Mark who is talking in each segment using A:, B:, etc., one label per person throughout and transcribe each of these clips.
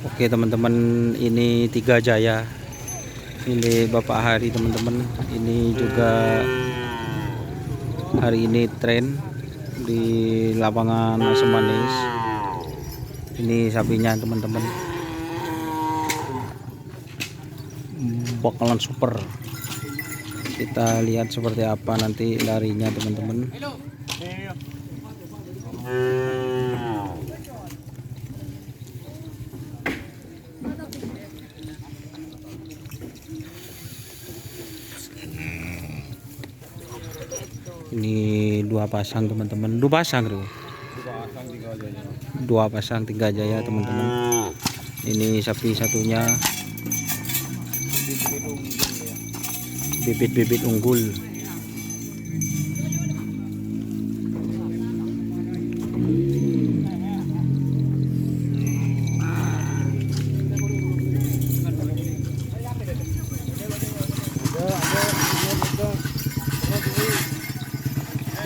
A: Oke teman-teman, ini Tiga Jaya milik Bapak Hari teman-teman. Ini juga hari ini tren di lapangan Asam Manis. Ini sapinya teman-teman, bakalan super. Kita lihat seperti apa nanti larinya teman-teman. Ini dua pasang teman-teman, dua pasang bro, dua pasang Tiga Jaya teman-teman. Ini sapi satunya bibit-bibit unggul.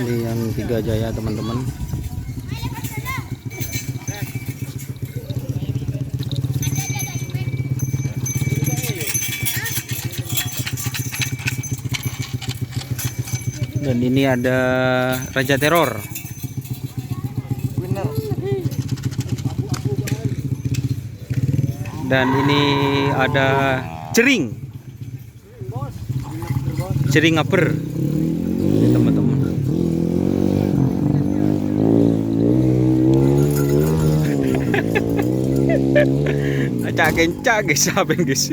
A: Ini yang Tiga Jaya teman-teman. Dan ini ada Raja Teror. Dan ini ada Cering. Cering upper. Ini teman-teman. Acak-kencak guys, saben guys.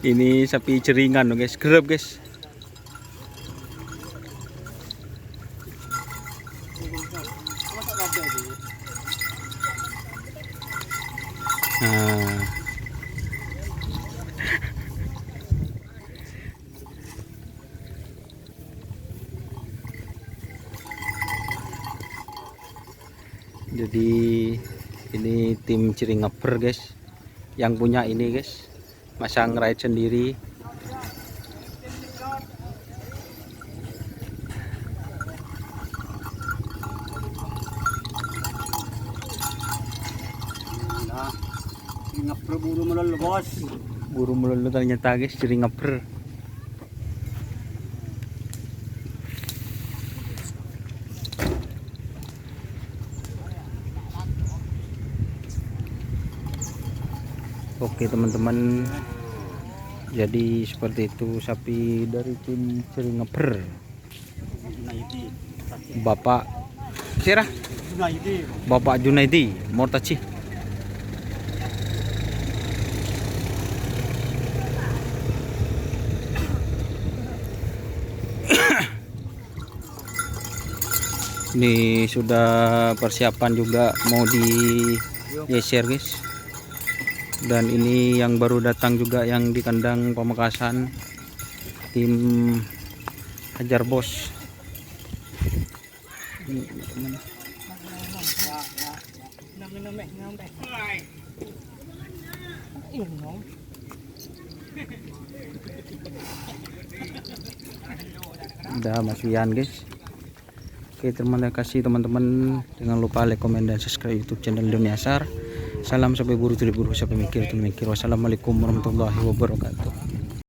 A: Ini sapi ceringan guys, gerep guys. Nah. Jadi ini tim Cering upper guys, yang punya ini guys, masang ride sendiri.
B: Buru melulu bos.
A: Buru melulu ternyata guys, Cering upper. Oke teman-teman, jadi seperti itu sapi dari tim Cering upper. Bapak Sirah, Bapak Junaidi Mortaci. Ini sudah persiapan juga mau digeser guys. Dan ini yang baru datang juga yang di kandang Pamekasan, tim Hajar Bos. Udah Mas Wian guys. Oke, terima kasih teman-teman. Jangan lupa like, komen, dan subscribe YouTube channel Dunia Asar. Salam sampai buru tuli buru sampai mikir tuli mikir. Wassalamualaikum warahmatullahi wabarakatuh.